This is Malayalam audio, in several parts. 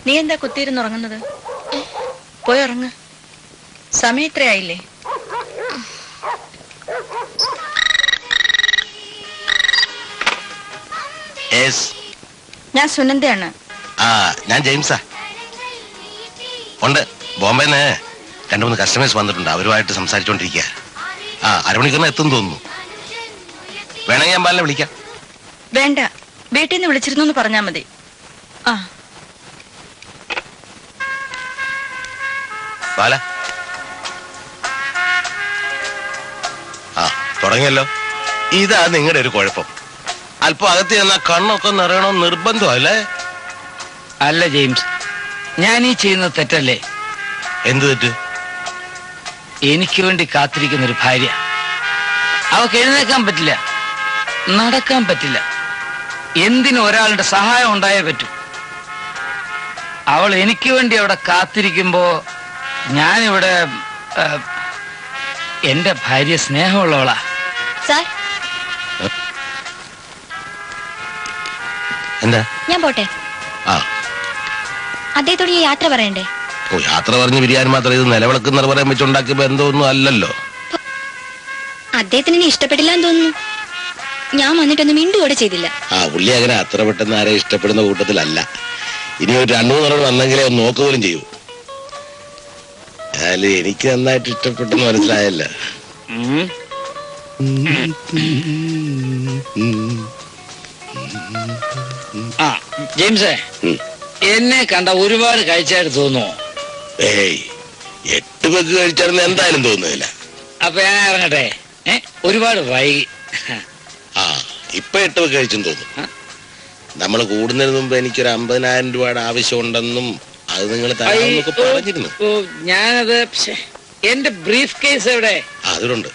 നീ എന്താ കുത്തിയിരുന്നുറങ്ങുന്നത്? പോയി ഉറങ്ങ്. സമയം ഇത്രയായില്ലേ? ഞാൻ സുനന്ദയാണ്. ഞാൻ ജെയിംസാ. ഉണ്ട്, ബോംബെന്ന് 2-3 കസ്റ്റമേഴ്സ് വന്നിട്ടുണ്ട്. അവരുമായിട്ട് സംസാരിച്ചോണ്ടിരിക്കുക. അരമണിക്കൂറിന് എത്തും തോന്നുന്നു. വേണമെങ്കിൽ ഞാൻ ബാലിനെ വിളിക്കാം. വേണ്ട, വീട്ടിൽ നിന്ന് വിളിച്ചിരുന്നു പറഞ്ഞാ മതി. ബാല, തുടങ്ങിയല്ലോ. ഇതാ നിങ്ങളുടെ ഒരു കുഴപ്പം. അല്പം അകത്ത് ചെന്നാ കണ്ണൊക്കെ നിറയണോ നിർബന്ധമല്ലേ? അല്ല ജെയിംസ്, ഞാൻ ഈ ചെയ്യുന്നത് തെറ്റല്ലേ? എന്ത് തെറ്റ്? എനിക്ക് വേണ്ടി കാത്തിരിക്കുന്ന ഒരു ഭാര്യ. അവൾക്ക് എഴുന്നേക്കാൻ പറ്റില്ല, നടക്കാൻ പറ്റില്ല. എന്തിനും ഒരാളുടെ സഹായം ഉണ്ടായേ പറ്റൂ. അവൾ എനിക്ക് വേണ്ടി അവിടെ കാത്തിരിക്കുമ്പോ ഞാനിവിടെ എന്റെ ഭാര്യ സ്നേഹമുള്ളവളാ. സാർ, എന്താ? ഞാൻ പോട്ടെ. അദ്ദേഹത്തോട് ഈ യാത്ര പറയണ്ടേ? യാത്ര പറഞ്ഞ് പിരിയാൻ മാത്രം ഇത് നിലവിളക്കുന്ന പറയാൻ വെച്ചുണ്ടാക്കിയ ബന്ധമൊന്നും അല്ലല്ലോ. അദ്ദേഹത്തിന് ഇനി ഇഷ്ടപ്പെട്ടില്ല എന്ന് തോന്നുന്നു. ഞാൻ വന്നിട്ടൊന്നും മിണ്ടുകൂടെ ചെയ്തില്ല. പുള്ളി അങ്ങനെ അത്ര പെട്ടെന്ന് ആരെ ഇഷ്ടപ്പെടുന്ന കൂട്ടത്തിലല്ല. ഇനി ഒരു 2-3 വന്നെങ്കിലേ ഒന്ന് നോക്കുക പോലും ചെയ്യൂ. എനിക്ക് നന്നായിട്ട് ഇഷ്ടപ്പെട്ടെന്ന് മനസ്സിലായല്ല. ജെയിംസേ, എന്നെ കണ്ട ഒരുപാട് കഴിച്ചായിട്ട് തോന്നുമോ? 8 പെഗ് കഴിച്ചാണെന്ന് എന്തായാലും തോന്നുന്നില്ല. അപ്പൊ ഞാൻ ഇറങ്ങട്ടെ. ഒരുപാട് വൈകി. ഇപ്പൊ 8 പെഗ് കഴിച്ചെന്ന് തോന്നുന്നു. നമ്മൾ കൂടുന്നതിന് മുമ്പ് എനിക്കൊരു 50,000 രൂപയുടെ ആവശ്യമുണ്ടെന്നും അത് നിങ്ങൾ തരാമെന്നൊക്കെ പറഞ്ഞിരുന്നു. ഞാനത് എന്റെ ബ്രീഫ് കേസ് എവിടെ? അതിലുണ്ട്.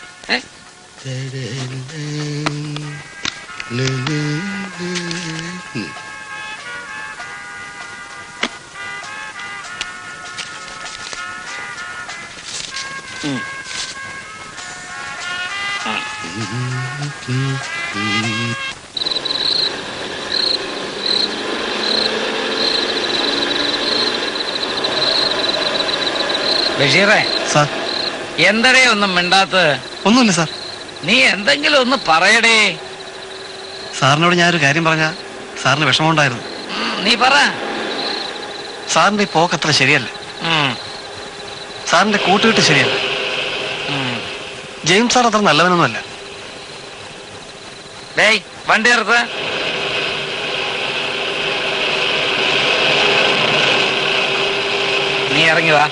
ബഷീറേ. സാർ. എന്തടേ ഒന്നും മിണ്ടാത്തത്? ഒന്നുമില്ല സാർ. നീ എന്തെങ്കിലും ഒന്ന് പറയടേ. സാറിനോട് ഞാനൊരു കാര്യം പറഞ്ഞ സാറിന് വിഷമമുണ്ടായിരുന്നു. നീ പറ. സാറിന്റെ ഈ പോക്ക് അത്ര ശരിയല്ല. സാറിന്റെ കൂട്ടുകെട്ട് ശരിയല്ല. ജെയിംസ് സാർ അത്ര നല്ലവനൊന്നുമല്ല. വണ്ടി നിർത്ത്. നീ ഇറങ്ങി വാ.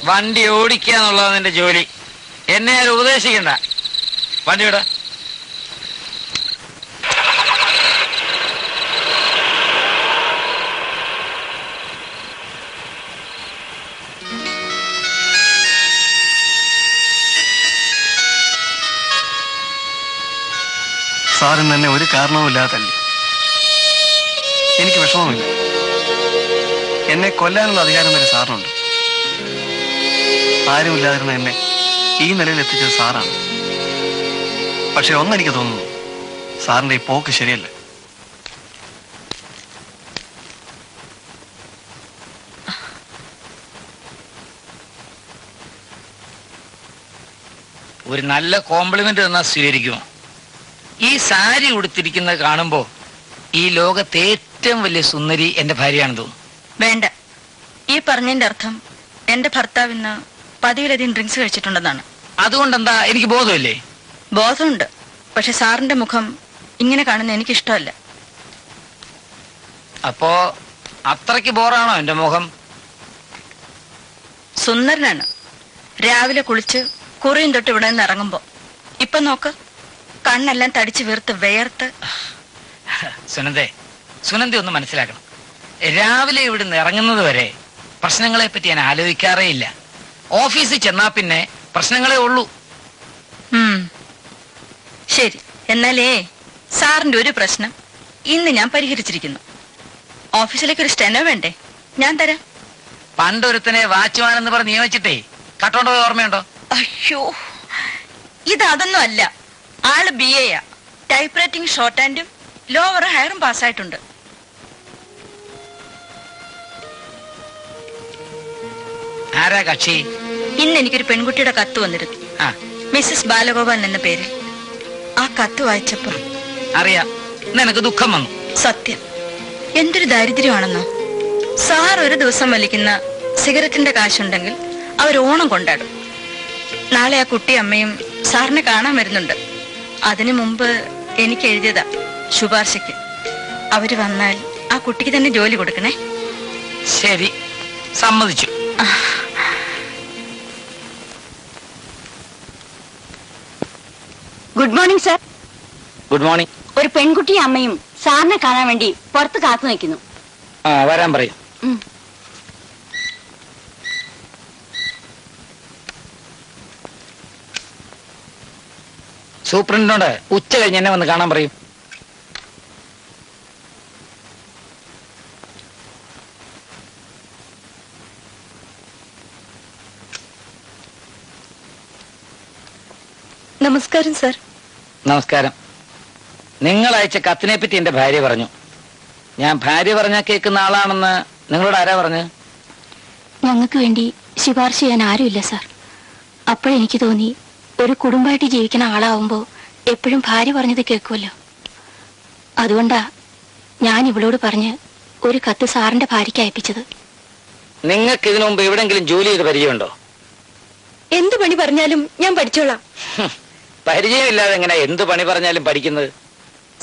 വണ്ടി ഓടിക്കുക എന്നുള്ളത് നിന്റെ ജോലി. എന്നെ ആരും ഉപദേശിക്കണ്ട. വണ്ടി വിട. സാറിന് എന്നെ ഒരു കാരണവുമില്ലാതല്ലേ. എനിക്ക് വിഷമമില്ല. എന്നെ കൊല്ലാനുള്ള അധികാരം വരെ സാറിനുണ്ട്. ആരുമില്ലാതിരുന്ന എന്നെ ഈ നിലയിൽ എത്തിച്ചത് സാറാണ്. പക്ഷെ ഒന്നെനിക്ക് തോന്നുന്നു, സാറിന്റെ ഈ പോക്ക് ശരിയല്ല. ഒരു നല്ല കോംപ്ലിമെന്റ് തന്നാ സ്വീകരിക്കുമോ? ഈ സാരി ഉടുത്തിരിക്കുന്നത് കാണുമ്പോ ഈ ലോകത്തെ ഏറ്റവും വലിയ സുന്ദരി എന്റെ ഭാര്യയാണെന്ന് തോന്നുന്നു. വേണ്ട, ഈ പറഞ്ഞതിന്റെ അർത്ഥം എന്റെ ഭർത്താവ് ഇന്ന് 10-ലധികം ഡ്രിങ്ക്സ് കഴിച്ചിട്ടുണ്ടെന്നാണ്. അതുകൊണ്ടെന്താ? എനിക്ക് ബോധമില്ലേ? ബോധമുണ്ട്. പക്ഷെ സാറിന്റെ മുഖം ഇങ്ങനെ കാണുന്ന എനിക്കിഷ്ടമല്ല. അപ്പോ അത്രയ്ക്ക് ബോറാണോ എന്റെ മുഖം? സുന്ദരനാണ്. രാവിലെ കുളിച്ച് കുറിയും തൊട്ട് ഇവിടെ നിന്ന് ഇറങ്ങുമ്പോ ഇപ്പൊ നോക്ക്, കണ്ണെല്ലാം തടിച്ചു വീർത്ത് വേർത്ത്. സുനന്ദ ഒന്ന് മനസ്സിലാക്കണം. രാവിലെ ഇവിടുന്ന് ഇറങ്ങുന്നത് വരെ പ്രശ്നങ്ങളെ പറ്റി ഞാൻ ആലോചിക്കാറേ ഇല്ല. ഓഫീസിൽ ചെന്നാ പിന്നെ പ്രശ്നങ്ങളേ ഉള്ളൂ. ശരി, എന്നാലേ സാറിന്റെ ഒരു പ്രശ്നം ഇന്ന് ഞാൻ പരിഹരിച്ചിരിക്കുന്നു. ഓഫീസിലേക്ക് ഒരു സ്റ്റെനോ വേണ്ടേ? ഞാൻ തരാം. പണ്ടൊരുത്തനെ വാച്ച്മാനെന്ന് പറഞ്ഞ് നിയമിച്ചിട്ടേ കട്ടോണ്ടോ ഓർമ്മയുണ്ടോ? അയ്യോ, ഇതൊന്നും അല്ല. ആള് BA യാ. ടൈപ്പ് റൈറ്റിംഗ് ഷോർട്ട് ഹാൻഡും ലോവറും ഹയറും പാസ്സായിട്ടുണ്ട്. ആരാ കക്ഷി? ഇന്ന് എനിക്കൊരു പെൺകുട്ടിയുടെ കത്ത് വന്നിരുന്നു. മിസ്സസ് ബാലഗോപാലൻ എന്ന പേരിൽ. ആ കത്ത് വായിച്ചപ്പോ അറിയാം, നിനക്ക് ദുഃഖം വന്നു. സത്യം, എന്തൊരു ദാരിദ്ര്യമാണെന്നോ. സാർ ഒരു ദിവസം വലിക്കുന്ന സിഗരറ്റിന്റെ കാശുണ്ടെങ്കിൽ അവർ ഓണം കൊണ്ടാടും. നാളെ ആ കുട്ടി അമ്മയും സാറിനെ കാണാൻ വരുന്നുണ്ട്. അതിനു മുമ്പ് എനിക്ക് എഴുതിയതാ ശുപാർശയ്ക്ക്. അവര് വന്നാൽ ആ കുട്ടിക്ക് തന്നെ ജോലി കൊടുക്കണേ. ശരി, സമ്മതിച്ചു. Good morning sir. Good morning. ഒരു പെൺകുട്ടിയും അമ്മയും സാറിനെ കാണാൻ വേണ്ടി പുറത്ത് കാത്തു നിൽക്കുന്നു. വരാൻ പറയും. സൂപ്രണ്ടിനോട് ഉച്ച കഴിഞ്ഞ് എന്നെ വന്ന് കാണാൻ പറയും. നമസ്കാരം സർ. നമസ്കാരം. നിങ്ങൾ അയച്ച കത്തിനെ പറ്റി എന്റെ ഭാര്യ പറഞ്ഞു. ഞാൻ ഭാര്യ പറഞ്ഞാൽ കേൾക്കുന്ന ആളാണെന്ന് നിങ്ങളോട് ആരാ പറഞ്ഞു? ഞങ്ങൾക്ക് വേണ്ടി ശുപാർശ ചെയ്യാൻ ആരുമില്ല സാർ. അപ്പോഴെനിക്ക് തോന്നി, ഒരു കുടുംബമായിട്ട് ജീവിക്കുന്ന ആളാവുമ്പോ എപ്പോഴും ഭാര്യ പറഞ്ഞത് കേൾക്കുമല്ലോ. അതുകൊണ്ടാ ഞാൻ ഇവളോട് പറഞ്ഞ് ഒരു കത്ത് സാറിന്റെ ഭാര്യയ്ക്ക് അയപ്പിച്ചത്. നിങ്ങൾക്ക് ഇതിനു മുമ്പ് എവിടെങ്കിലും ജോലി ചെയ്ത് പരിചയമുണ്ടോ? എന്ത് പണി പറഞ്ഞാലും ഞാൻ പഠിച്ചോളാം. പരിചയമില്ലാതെ എങ്ങനെ എന്ത് പണി പറഞ്ഞാലും പഠിക്കുന്നത്?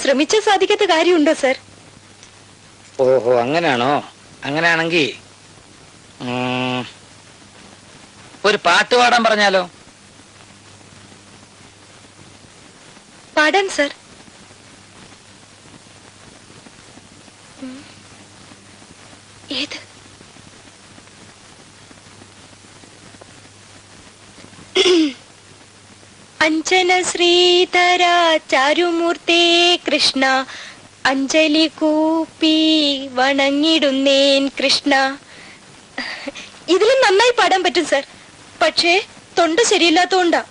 ശ്രമിച്ചാൽ സാധിക്കാത്ത കാര്യമുണ്ടോ സാർ? ഓഹോ, അങ്ങനെയാണോ? അങ്ങനെയാണെങ്കിൽ ഒരു പാട്ട് പാടാൻ പറഞ്ഞാലോ? പാടാൻ സാർ. ഏത്? അഞ്ജന ശ്രീധര ചാരുമൂർത്തേ കൃഷ്ണ, അഞ്ജലി കൂപ്പി വണങ്ങിടുന്നേൻ കൃഷ്ണ. ഇതിലും നന്നായി പാടാൻ പറ്റും സാർ, പക്ഷേ തൊണ്ട ശരിയില്ലാത്തോണ്ടാ.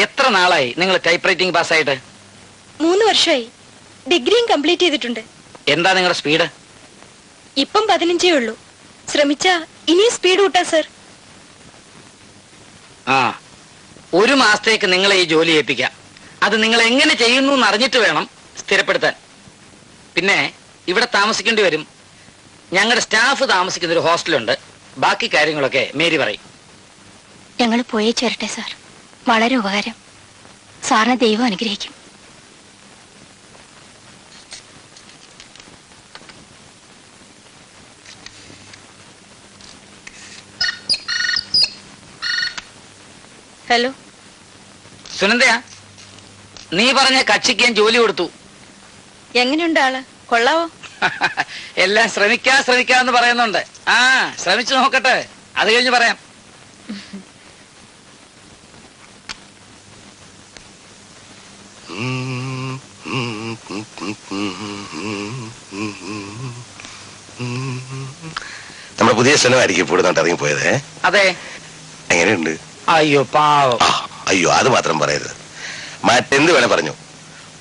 എത്ര നാളായി നിങ്ങൾ ടൈപ്പ് റൈറ്റിംഗ് പാസ്സായിട്ട്? 3 വർഷമായി. ഡിഗ്രിയും കംപ്ലീറ്റ് ചെയ്തിട്ടുണ്ട്. എന്താ നിങ്ങളുടെ സ്പീഡ്? ഇപ്പം 15 ഉള്ളൂ. ശ്രമിച്ചാ ഇനിയും സ്പീഡ് കൂട്ടാ സാർ. ഒരു മാസത്തേക്ക് നിങ്ങളെ ഈ ജോലി ഏൽപ്പിക്കാം. അത് നിങ്ങൾ എങ്ങനെ ചെയ്യുന്നു എന്ന് അറിഞ്ഞിട്ട് വേണം സ്ഥിരപ്പെടുത്താൻ. പിന്നെ ഇവിടെ താമസിക്കേണ്ടി വരും. ഞങ്ങളുടെ സ്റ്റാഫ് താമസിക്കുന്ന ഒരു ഹോസ്റ്റലുണ്ട്. ബാക്കി കാര്യങ്ങളൊക്കെ മേരി പറയും. ഞങ്ങൾ പോയേ ചേരട്ടെ സാർ. വളരെ ഉപകാരം. സാറിനെ ദൈവം അനുഗ്രഹിക്കും. ഹലോ, സുനന്ദയാ, നീ പറഞ്ഞ കക്ഷിക്ക് ഞാൻ ജോലി കൊടുത്തു. എങ്ങനെയുണ്ട് ആള്? കൊള്ളാവോ? എല്ലാം ശ്രമിക്കാന്ന് പറയുന്നുണ്ട്. ശ്രമിച്ചു നോക്കട്ടെ, അത് കഴിഞ്ഞ് പറയാം. നമ്മുടെ പുതിയ സ്ഥലമായിരിക്കും ഇപ്പോൾ നാട്ട് ഇറങ്ങി പോയത്. അതെ. എങ്ങനെയുണ്ട്? അയ്യോ പാവം. അയ്യോ, അത് മാത്രം പറയരുത്. മറ്റെന്ത് വേണേ പറഞ്ഞു.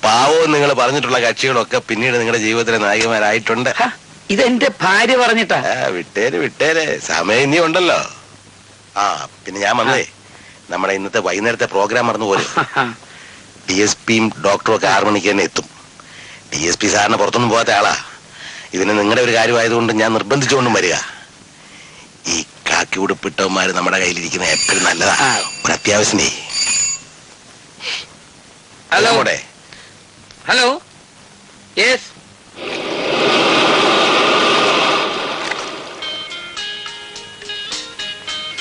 പാവവും നിങ്ങൾ പറഞ്ഞിട്ടുള്ള കക്ഷികളൊക്കെ പിന്നീട് നിങ്ങളുടെ ജീവിതത്തിലെ നായികമാരായിട്ടുണ്ട്. ഇതെന്റെ ഭാര്യ പറഞ്ഞിട്ടാ. വിട്ടേരെ സമയം ഇനി ഉണ്ടല്ലോ. പിന്നെ ഞാൻ വന്നേ, നമ്മുടെ ഇന്നത്തെ വൈകുന്നേരത്തെ പ്രോഗ്രാം മറന്നു പോലും. DSPയും ഡോക്ടറും ഒക്കെ 6 മണിക്ക് തന്നെ എത്തും. DSP സാറിന് പുറത്തൊന്നും പോകാത്ത ആളാ. ഇതിന് നിങ്ങളുടെ ഒരു കാര്യമായതുകൊണ്ട് ഞാൻ നിർബന്ധിച്ചുകൊണ്ടും വരിക. ഈ കാക്കി ഉടുപ്പിട്ടവന്മാര് നമ്മുടെ കയ്യിലിരിക്കുന്ന എപ്പോഴും നല്ലതാ. ഒരു അത്യാവശ്യമേ. ഹലോ. കൂടെ ഹലോ. യെസ്.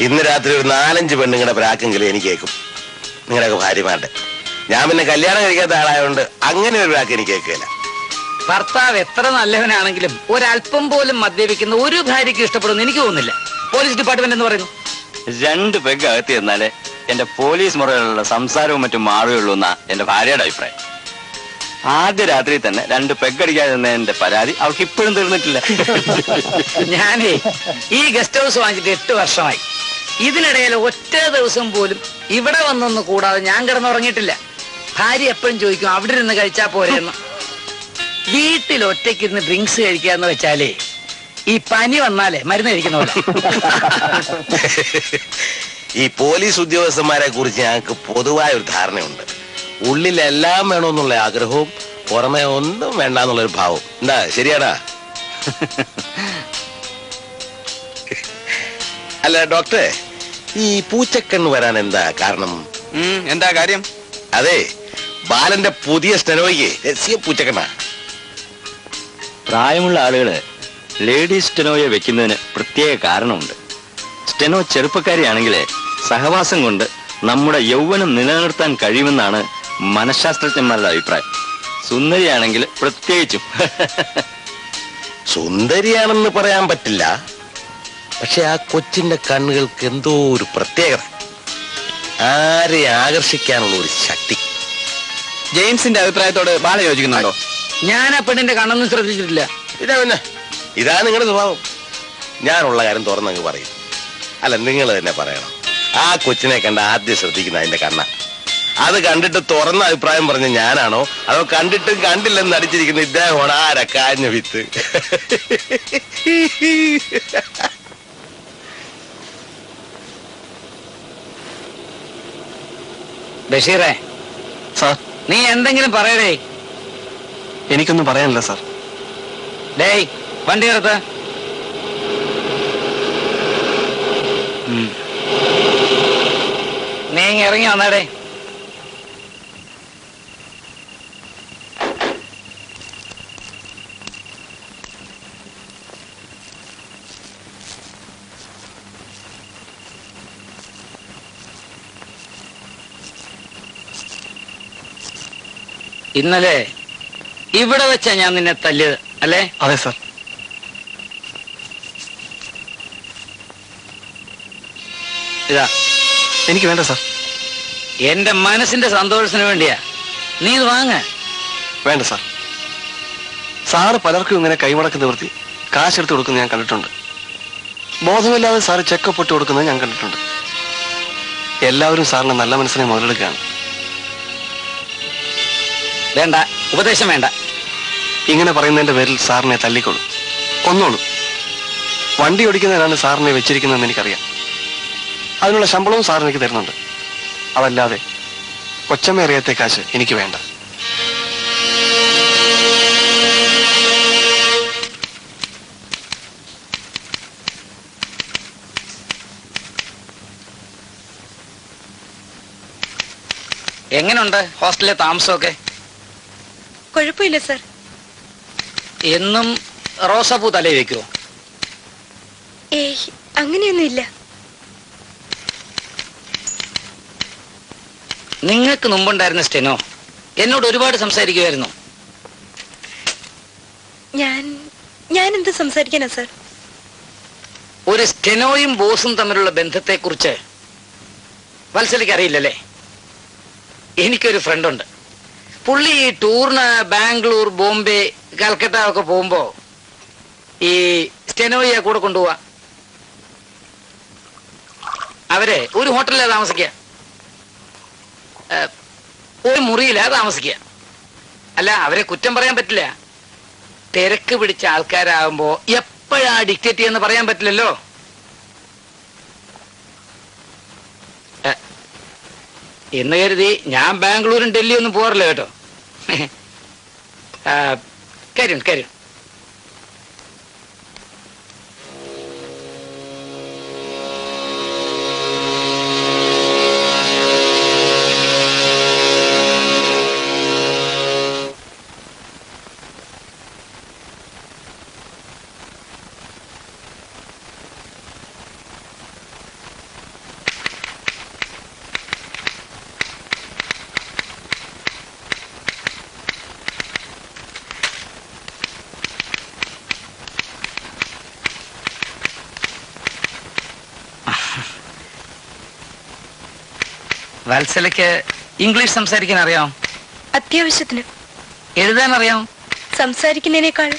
ഇന്ന് രാത്രി ഒരു 4-5 പെണ്ണുങ്ങളുടെ പ്രാക്കെങ്കിലും എനിക്ക് കേൾക്കും, നിങ്ങളുടെയൊക്കെ ഭാര്യമാരുടെ. ഞാൻ പിന്നെ കല്യാണം കഴിക്കാത്ത ആളായതുകൊണ്ട് അങ്ങനെ ഒരു പ്രാക്ക് എനിക്ക് കേൾക്കില്ല. ഭർത്താവ് എത്ര നല്ലവനാണെങ്കിലും ഒരല്പം പോലും മദ്യപിക്കുന്ന ഒരു ഭാര്യയ്ക്ക് ഇഷ്ടപ്പെടുന്നു എനിക്ക് തോന്നുന്നില്ല. പോലീസ് ഡിപ്പാർട്ട്മെന്റ് എന്ന് പറയുന്നു 2 പെഗ് അകത്തി എന്നാലേ എന്റെ പോലീസ് മുറയിലുള്ള സംസാരവും മറ്റും മാറുകയുള്ളൂ എന്നാ എന്റെ ഭാര്യയുടെ അഭിപ്രായം. ആദ്യ രാത്രി തന്നെ 2 പെഗ് അടിക്കാതെ എന്റെ പരാതി അവൾക്ക് ഇപ്പോഴും തീർന്നിട്ടില്ല. ഞാനേ ഈ ഗസ്റ്റ് ഹൗസ് വാങ്ങിച്ചിട്ട് 8 വർഷമായി. ഇതിനിടയിൽ ഒറ്റ ദിവസം പോലും ഇവിടെ വന്നൊന്ന് കൂടാതെ ഞാൻ കിടന്നുറങ്ങിയിട്ടില്ല. ഭാര്യ എപ്പോഴും ചോദിക്കും അവിടെ ഇരുന്ന് കഴിച്ചാ പോരെന്ന്. വീട്ടിൽ ഒറ്റയ്ക്കിരുന്ന് ഡ്രിങ്ക്സ് കഴിക്കാന്ന് വെച്ചാലേ ഈ പനി വന്നാലേ മരുന്ന് കഴിക്കുന്ന പോലെ. ഈ പോലീസ് ഉദ്യോഗസ്ഥന്മാരെ കുറിച്ച് ഞങ്ങൾക്ക് പൊതുവായ ഒരു ധാരണയുണ്ട്. ഉള്ളിലെല്ലാം വേണമെന്നുള്ള ആഗ്രഹവും പുറമെ ഒന്നും വേണ്ടെന്നുള്ളൊരു ഭാവം. എന്താ ശരിയാടാ? അല്ല ഡോക്ടറെ, ഈ പൂച്ചക്കണ്ണ് വരാൻ എന്താ കാരണം? എന്താ കാര്യം? അതെ, ബാലന്റെ പുതിയ സ്റ്റെനോയ്ക്ക് രഹസ്യ പൂച്ചക്കണ്ണ. പ്രായമുള്ള ആളുകള് ലേഡീസ് സ്റ്റെനോയെ വെക്കുന്നതിന് പ്രത്യേക കാരണമുണ്ട്. സ്റ്റെനോ ചെറുപ്പക്കാരിയാണെങ്കിൽ സഹവാസം കൊണ്ട് നമ്മുടെ യൗവനം നിലനിർത്താൻ കഴിയുമെന്നാണ് മനഃശാസ്ത്രജ്ഞന്മാരുടെ അഭിപ്രായം. സുന്ദരിയാണെങ്കിൽ പ്രത്യേകിച്ചും. സുന്ദരിയാണെന്ന് പറയാൻ പറ്റില്ല, പക്ഷെ ആ കൊച്ചിന്റെ കണ്ണുകൾക്ക് എന്തോ ഒരു പ്രത്യേകത, ആരെ ആകർഷിക്കാനുള്ള ഒരു ശക്തി. ജെയിംസിന്റെ അഭിപ്രായത്തോട് ബാല യോജിക്കുന്നുണ്ടോ? ഞാൻ ആ പെണ്ണിന്റെ കണ്ണൊന്നും ശ്രദ്ധിച്ചിട്ടില്ല. പിന്നെ ഇതാ നിങ്ങളുടെ സ്വഭാവം. ഞാനുള്ള കാര്യം തുറന്നങ്ങ് പറയും. അല്ല, നിങ്ങൾ തന്നെ പറയണം. ആ കൊച്ചിനെ കണ്ട ആദ്യം ശ്രദ്ധിക്കുന്ന അതിന്റെ കണ്ണ. അത് കണ്ടിട്ട് തുറന്ന അഭിപ്രായം പറഞ്ഞ ഞാനാണോ, അതോ കണ്ടിട്ടും കണ്ടില്ലെന്ന് അടിച്ചിരിക്കുന്ന ഇദ്ദേഹമാണ് ആരാ കാഞ്ഞ വിത്ത്? ബഷീറേ, സാർ നീ എന്തെങ്കിലും പറയടേ. എനിക്കൊന്നും പറയാനില്ല സാർ. ഡേയ്, വണ്ടി എടുത്ത്. നീ ഇറങ്ങി വന്നാടേ. ഇന്നലെ ഇവിടെ വെച്ചാ ഞാൻ നിന്നെ തല്ലിയത് അല്ലേ? അതെ സാർ. ഇതാ, എനിക്ക് വേണ്ട സാർ. എന്റെ മനസ്സിന്റെ സന്തോഷത്തിന് വേണ്ടിയാ. നീ ഇത് വാങ്ങ. വേണ്ട സാർ. സാറ് പലർക്കും ഇങ്ങനെ കൈമടക്ക് നിവർത്തി കാശെടുത്ത് കൊടുക്കുന്നത് ഞാൻ കണ്ടിട്ടുണ്ട്. ബോധമില്ലാതെ സാറ് ചെക്കപ്പ് ഇട്ട് കൊടുക്കുന്നത് ഞാൻ കണ്ടിട്ടുണ്ട്. എല്ലാവരും സാറിന്റെ നല്ല മനസ്സിനെ മുതലെടുക്കുകയാണ്. വേണ്ട, ഉപദേശം വേണ്ട. ഇങ്ങനെ പറയുന്നതിന്റെ പേരിൽ സാറിനെ തല്ലിക്കൊള്ളു, കൊന്നോളൂ. വണ്ടി ഓടിക്കുന്നതിനാണ് സാറിനെ വെച്ചിരിക്കുന്നതെന്ന് എനിക്കറിയാം. അതിനുള്ള ശമ്പളവും സാർ എനിക്ക് തരുന്നുണ്ട്. അതല്ലാതെ കൊച്ചമ്മ അറിയാത്ത കാശ് എനിക്ക് വേണ്ട. എങ്ങനെയുണ്ട് ഹോസ്റ്റലിലെ താമസമൊക്കെ? കുഴപ്പമില്ല സർ. എന്നും റോസാപ്പൂ തലയിൽ വെക്കുവോ? ഏയ്, അങ്ങനെയൊന്നുമില്ല. നിങ്ങൾക്ക് മുമ്പുണ്ടായിരുന്ന സ്റ്റെനോ എന്നോട് ഒരുപാട് സംസാരിക്കുമായിരുന്നു. ഞാൻ എന്ത് സംസാരിക്കാനാ സർ? ഒരു സ്റ്റെനോയും ബോസും തമ്മിലുള്ള ബന്ധത്തെക്കുറിച്ച് വത്സലയ്ക്ക് അറിയില്ലല്ലേ? എനിക്കൊരു ഫ്രണ്ടുണ്ട്. പുള്ളി ഈ ടൂറിന് ബാംഗ്ലൂർ, ബോംബെ, കൽക്കട്ട ഒക്കെ പോകുമ്പോ ഈ സ്റ്റെനോയെ കൂടെ കൊണ്ടുപോവാ. അവരെ ഒരു ഹോട്ടലിലാ താമസിക്കുക, ഒരു മുറിയിലാ താമസിക്കുക. അല്ല, അവരെ കുറ്റം പറയാൻ പറ്റില്ല. തിരക്ക് പിടിച്ച ആൾക്കാരാകുമ്പോ എപ്പോഴാ ഡിക്റ്റേറ്റ് ചെയ്യുന്ന പറയാൻ പറ്റില്ലല്ലോ. എന്ന് കരുതി ഞാൻ ബാംഗ്ലൂരും ഡൽഹി ഒന്നും പോറില്ല കേട്ടോ. കാര്യം വത്സലയ്ക്ക് ഇംഗ്ലീഷ് സംസാരിക്കാൻ അറിയാം? അത്യാവശ്യത്തിന്. എഴുതാൻ അറിയാം? സംസാരിക്കുന്നതിനേക്കാൾ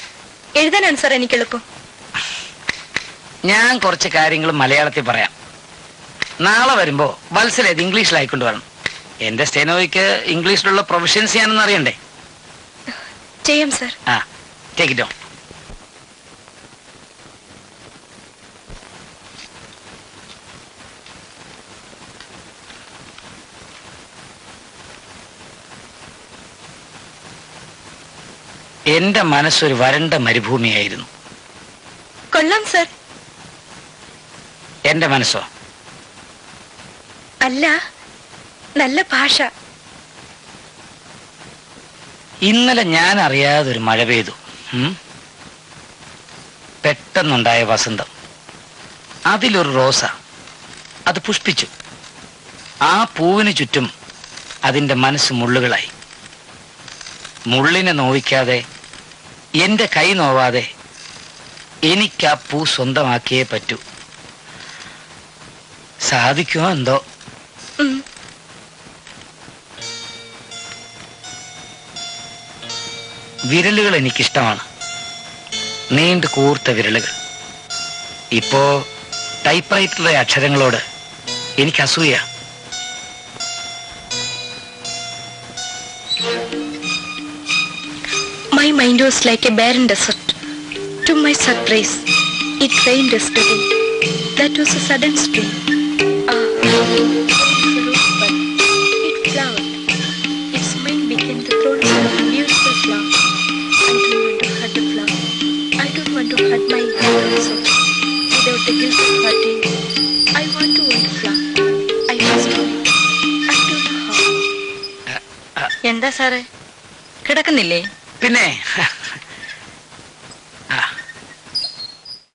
എഴുതാനാണ് സാർ എനിക്ക് എളുപ്പം. ഞാൻ കുറച്ച് കാര്യങ്ങൾ മലയാളത്തിൽ പറയാം. നാളെ വരുമ്പോ വത്സല ഇത് ഇംഗ്ലീഷിലായിക്കൊണ്ട് വരണം. എന്റെ സ്റ്റെനോയ്ക്ക് ഇംഗ്ലീഷിലുള്ള പ്രൊഫഷൻസി ആണെന്ന് അറിയണ്ടേ? ചെയ്യാം സാർ. ആ, ടേക്ക് ഇറ്റ് ഓൺ. എന്റെ മനസ്സൊരു വരണ്ട മരുഭൂമിയായിരുന്നു. കൊള്ളാം സാർ. എന്റെ മനസ്സോ? അല്ല, നല്ല ഭാഷ. ഇന്നലെ ഞാൻ അറിയാതെ ഒരു മഴ പെയ്തു. പെട്ടെന്നുണ്ടായ വസന്തം. അതിലൊരു റോസ, അത് പുഷ്പിച്ചു. ആ പൂവിന് ചുറ്റും അതിന്റെ മനസ്സ് മുള്ളുകളായി. മുള്ളിനെ നോവിക്കാതെ, എന്റെ കൈ നോവാതെ എനിക്ക് ആ പൂ സ്വന്തമാക്കിയേ പറ്റൂ. സാധിക്കുമോ എന്തോ. വിരലുകൾ എനിക്കിഷ്ടമാണ്, നീണ്ടു കൂർത്ത വിരലുകൾ. ഇപ്പോ ടൈപ്പ്റൈറ്ററിലെ അക്ഷരങ്ങളോട് എനിക്ക് അസൂയ. My mind was like a barren desert. To my surprise, it rained yesterday. That was a sudden stream. It flowered. Its mind became the throats of a beautiful flower. I don't want to hurt the flower. I don't want to hurt my hand also. Without the guilt of hurting, I want to flower. I must do it. I don't know how. എന്താ സാറേ, കിടക്കുന്നില്ലേ? പിന്നെ